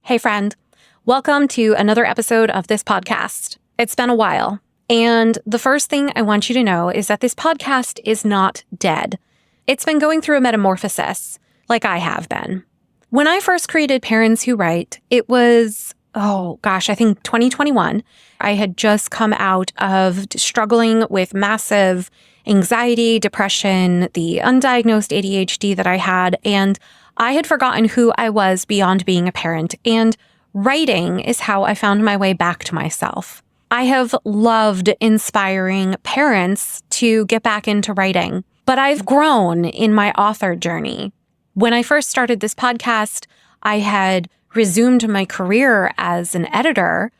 Hey friend, welcome to another episode of this podcast. It's been a while, and the first thing I want you to know is that this podcast is not dead. It's been going through a metamorphosis, like I have been. When I first created Parents Who Write, it was, I think 2021. I had just come out of struggling with massive anxiety, depression, the undiagnosed ADHD that I had, and I had forgotten who I was beyond being a parent, and writing is how I found my way back to myself. I have loved inspiring parents to get back into writing, but I've grown in my author journey. When I first started this podcast, I had resumed my career as an editor,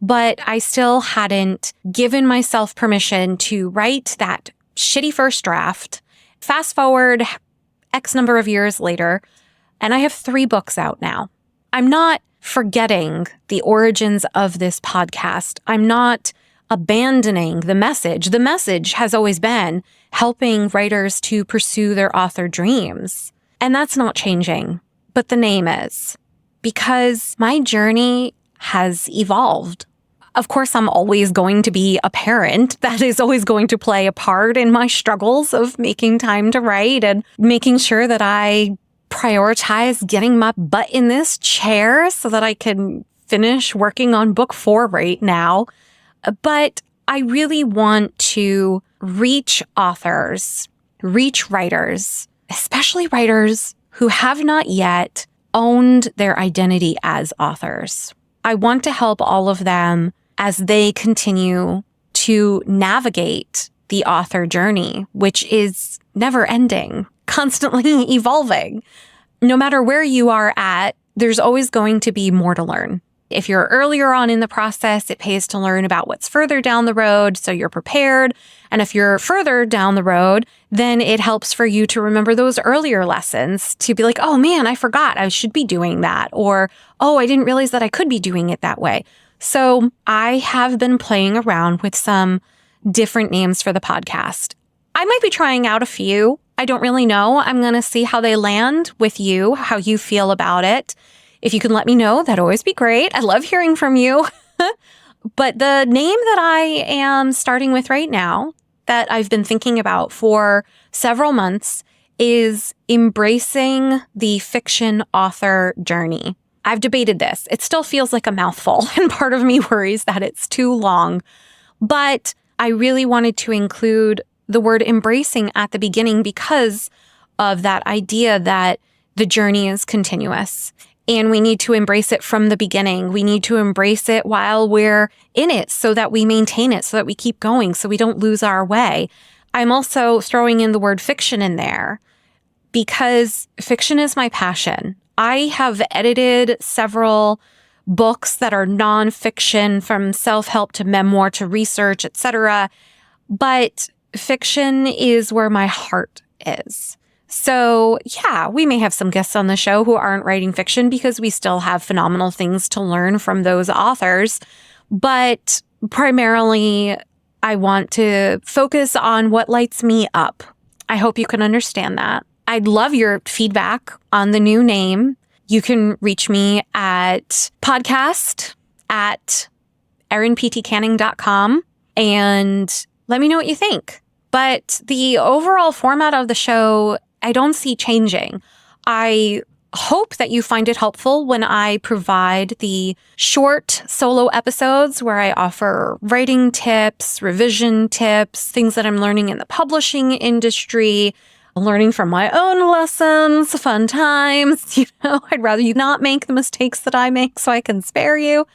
but I still hadn't given myself permission to write that shitty first draft. Fast forward X number of years later, and I have 3 books out now. I'm not forgetting the origins of this podcast. I'm not abandoning the message. The message has always been helping writers to pursue their author dreams. And that's not changing, but the name is. Because my journey has evolved. Of course, I'm always going to be a parent. That is always going to play a part in my struggles of making time to write and making sure that I prioritize getting my butt in this chair so that I can finish working on book 4 right now. But I really want to reach authors, reach writers, especially writers who have not yet owned their identity as authors. I want to help all of them as they continue to navigate the author journey, which is never ending, constantly evolving. No matter where you are at, there's always going to be more to learn. If you're earlier on in the process, it pays to learn about what's further down the road so you're prepared. And if you're further down the road, then it helps for you to remember those earlier lessons to be like, oh man, I forgot I should be doing that. Or, oh, I didn't realize that I could be doing it that way. So I have been playing around with some different names for the podcast. I might be trying out a few. I don't really know. I'm going to see how they land with you, how you feel about it. If you can let me know, that'd always be great. I love hearing from you. But the name that I am starting with right now, that I've been thinking about for several months, is Embracing the Fiction Author Journey. I've debated this. It still feels like a mouthful, and part of me worries that it's too long. But I really wanted to include the word embracing at the beginning because of that idea that the journey is continuous. And we need to embrace it from the beginning. We need to embrace it while we're in it so that we maintain it, so that we keep going, so we don't lose our way. I'm also throwing in the word fiction in there because fiction is my passion. I have edited several books that are nonfiction, from self-help to memoir to research, etc. But fiction is where my heart is. So yeah, we may have some guests on the show who aren't writing fiction because we still have phenomenal things to learn from those authors. But primarily, I want to focus on what lights me up. I hope you can understand that. I'd love your feedback on the new name. You can reach me at podcast@erinptcanning.com and let me know what you think. But the overall format of the show, I don't see changing. I hope that you find it helpful when I provide the short solo episodes where I offer writing tips, revision tips, things that I'm learning in the publishing industry, learning from my own lessons, fun times. I'd rather you not make the mistakes that I make so I can spare you.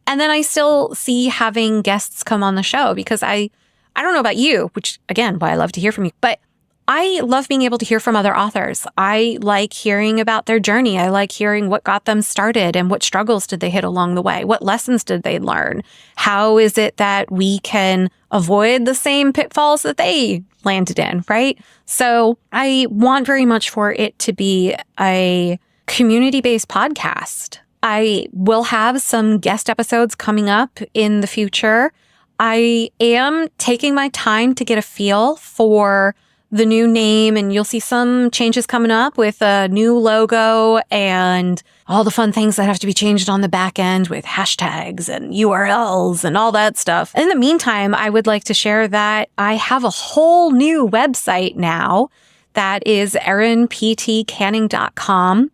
And then I still see having guests come on the show because I don't know about you, which again, why I love to hear from you, but I love being able to hear from other authors. I like hearing about their journey. I like hearing what got them started and what struggles did they hit along the way? What lessons did they learn? How is it that we can avoid the same pitfalls that they landed in, right? So I want very much for it to be a community-based podcast. I will have some guest episodes coming up in the future. I am taking my time to get a feel for the new name, and you'll see some changes coming up with a new logo and all the fun things that have to be changed on the back end with hashtags and URLs and all that stuff. In the meantime, I would like to share that I have a whole new website now that is erinptcanning.com.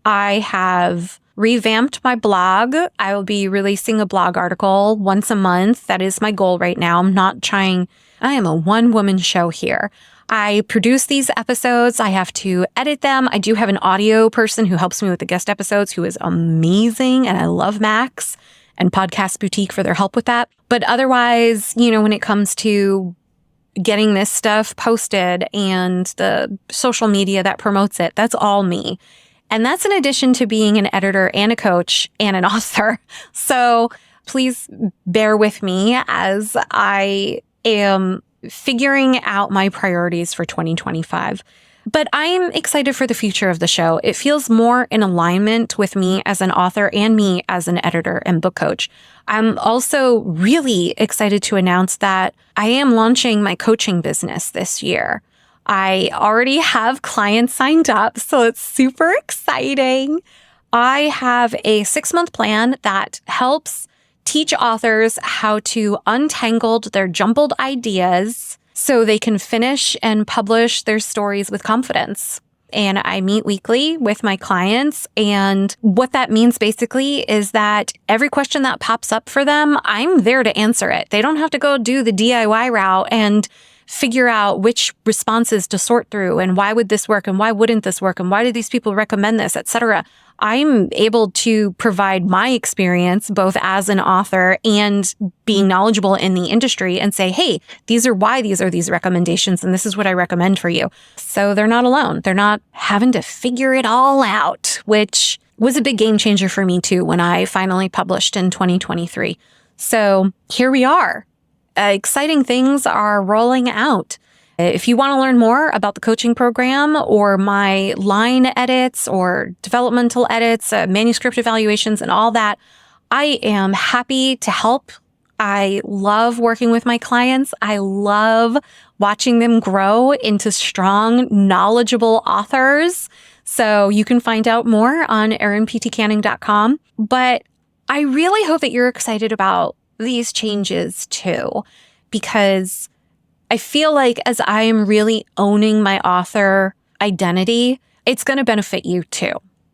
I have revamped my blog. I will be releasing a blog article once a month. That is my goal right now. I am a one-woman show here. I produce these episodes. I have to edit them. I do have an audio person who helps me with the guest episodes who is amazing. And I love Max and Podcast Boutique for their help with that. But otherwise, when it comes to getting this stuff posted and the social media that promotes it, that's all me. And that's in addition to being an editor and a coach and an author. So please bear with me as I am figuring out my priorities for 2025. But I'm excited for the future of the show. It feels more in alignment with me as an author and me as an editor and book coach. I'm also really excited to announce that I am launching my coaching business this year. I already have clients signed up, so it's super exciting. I have a 6-month plan that helps teach authors how to untangle their jumbled ideas so they can finish and publish their stories with confidence. And I meet weekly with my clients. And what that means basically is that every question that pops up for them, I'm there to answer it. They don't have to go do the DIY route and figure out which responses to sort through and why would this work and why wouldn't this work and why do these people recommend this, etc. I'm able to provide my experience both as an author and being knowledgeable in the industry and say, hey, these are these recommendations and this is what I recommend for you. So they're not alone. They're not having to figure it all out, which was a big game changer for me too when I finally published in 2023. So here we are. Exciting things are rolling out. If you want to learn more about the coaching program or my line edits or developmental edits, manuscript evaluations and all that, I am happy to help. I love working with my clients. I love watching them grow into strong, knowledgeable authors. So you can find out more on erinptcanning.com. But I really hope that you're excited about these changes too, because I feel like as I am really owning my author identity, it's going to benefit you too.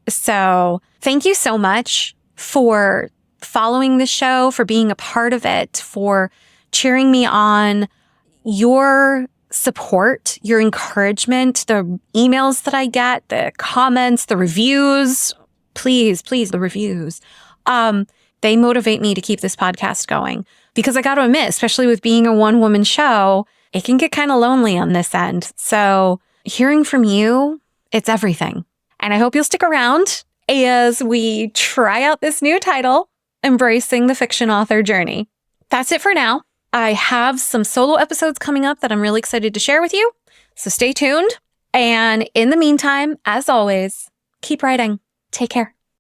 So thank you so much for following the show, for being a part of it, for cheering me on. Your support, your encouragement, the emails that I get, the comments, the reviews, please, the reviews. They motivate me to keep this podcast going because I got to admit, especially with being a one-woman show, it can get kind of lonely on this end. So hearing from you, it's everything. And I hope you'll stick around as we try out this new title, Embracing the Fiction Author Journey. That's it for now. I have some solo episodes coming up that I'm really excited to share with you. So stay tuned. And in the meantime, as always, keep writing. Take care.